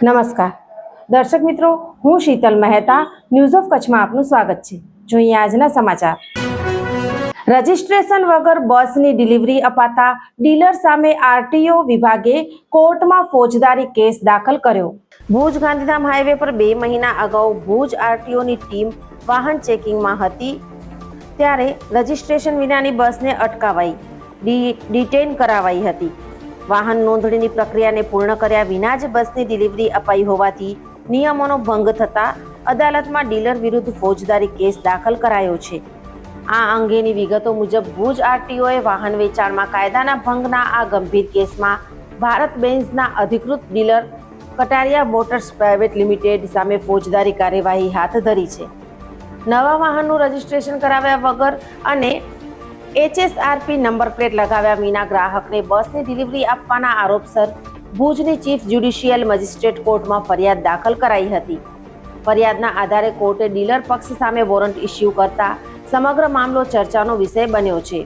નમસ્કાર દર્શક મિત્રો, હું શીતલ મહેતા ન્યૂઝ ઓફ કચ્છમાં આપનું સ્વાગત છે। જોઈએ આજના સમાચાર। રજિસ્ટ્રેશન વગર બસની ડિલિવરી અપાતા ડીલર સામે આરટીઓ વિભાગે કોર્ટમાં ફોજદારી કેસ દાખલ કર્યો। ભુજ ગાંધીધામ હાઈવે પર 2 મહિના અગાઉ ભુજ આરટીઓની ટીમ વાહન ચેકિંગમાં હતી ત્યારે રજિસ્ટ્રેશન વિનાની બસને અટકાવાઈ ડિટેઇન કરાવાઈ હતી। વાહન નોંધણીની પ્રક્રિયાને પૂર્ણ કર્યા વિના જ બસની ડિલિવરી અપાઈ હોવાથી નિયમોનો ભંગ થતા અદાલતમાં ડીલર વિરુદ્ધ ફોજદારી કેસ દાખલ કરાયો છે। આ અંગેની વિગતો મુજબ ભુજ આરટીઓએ વાહન વેચાણમાં કાયદાના ભંગના આ ગંભીર કેસમાં ભારત બેન્ઝના અધિકૃત dealer Kataria motors private limited સામે ફોજદારી કાર્યવાહી હાથ ધરી છે। નવા વાહનનું રજિસ્ટ્રેશન કરાવ્યા વગર અને HSRP નંબર પ્લેટ લગાવ્યા વિના ગ્રાહકને બસની ડિલિવરી આપવાના આરોપસર ભુજની ચીફ જ્યુડિશિયલ મેજિસ્ટ્રેટ કોર્ટમાં ફરિયાદ દાખલ કરાઈ હતી। ફરિયાદના આધારે કોર્ટે ડીલર પક્ષ સામે વોરંટ ઇસ્યુ કરતા સમગ્ર મામલો ચર્ચાનો વિષય બન્યો છે।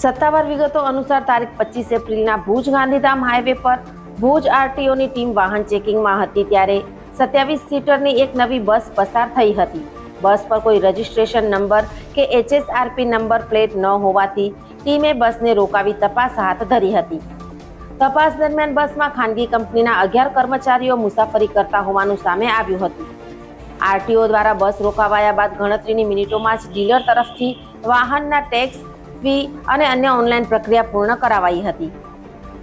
સત્તાવાર વિગતો અનુસાર તારીખ 25 એપ્રિલના ભુજ ગાંધીધામ હાઈવે પર ભુજ આરટીઓની ટીમ વાહન ચેકિંગમાં હતી ત્યારે 27 સીટરની એક નવી બસ પસાર થઈ હતી। બસ પર કોઈ રજિસ્ટ્રેશન નંબર કે HSRP નંબર પ્લેટ ન હોવાથી ટીમે બસને રોકાવી તપાસ હાથ ધરી હતી। તપાસ દરમિયાન બસમાં ખાનગી કંપનીના 11 કર્મચારીઓ મુસાફરી કરતા હોવાનું સામે આવ્યું હતું। આરટીઓ દ્વારા બસ રોકાવાયા બાદ ગણતરીની મિનિટોમાં જ ડીલર તરફથી વાહનના ટેક્સ, ફી અને અન્ય ઓનલાઈન પ્રક્રિયા પૂર્ણ કરાવાઈ હતી।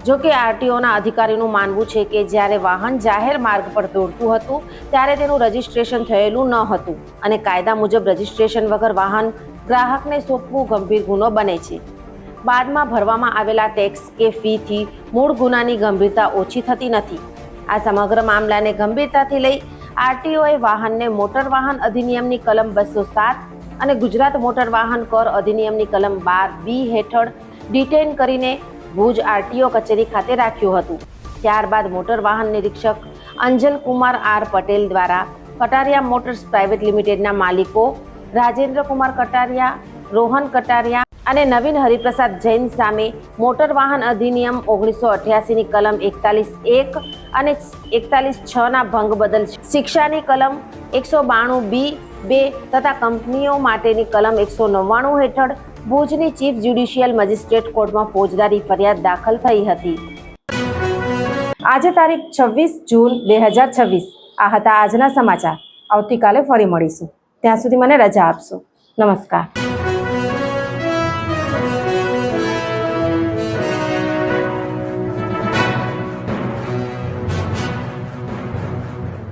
જો કે આરટીઓના અધિકારીનું માનવું છે કે જ્યારે વાહન જાહેર માર્ગ પર દોડતું હતું ત્યારે તેનું રજિસ્ટ્રેશન થયેલું ન હતું અને કાયદા મુજબ રજિસ્ટ્રેશન વગર વાહન ગ્રાહકને સોંપવું ગંભીર ગુનો બને છે। બાદમાં ભરવામાં આવેલા ટેક્સ કે ફીથી મૂળ ગુનાની ગંભીરતા ઓછી થતી નથી। આ સમગ્ર મામલાને ગંભીરતાથી લઈ આરટીઓએ વાહનને મોટર વાહન અધિનિયમની કલમ 207 અને ગુજરાત મોટર વાહન કર અધિનિયમની કલમ 12B હેઠળ ડિટેઇન કરીને ભુજ આરટીઓ કચેરી ખાતે રાખ્યું હતું। ત્યારબાદ મોટર વાહન નિરીક્ષક અંજલ કુમાર આર પટેલ દ્વારા કટારિયા મોટર્સ પ્રાઇવેટ લિમિટેડના માલિકો રાજેન્દ્ર કુમાર કટારિયા, રોહન કટારિયા અને નવીન હરિપ્રસાદ જૈન સામે મોટર વાહન અધિનિયમ 1988ની કલમ 41(1) અને 41(6)ના ભંગ બદલ શિક્ષાની કલમ 192(b)(2) તથા કંપનીઓ માટેની કલમ 199 હેઠળ ભુજની ચીફ જ્યુડિશિયલ મેજિસ્ટ્રેટ કોર્ટમાં ફોજદારી ફરિયાદ દાખલ થઈ હતી। આજે તારીખ 26 જૂન 2026 આ હતા આજના સમાચાર। આવતીકાલે ફરી મળીશું, ત્યાં સુધી મને રજા આપશો। નમસ્કાર।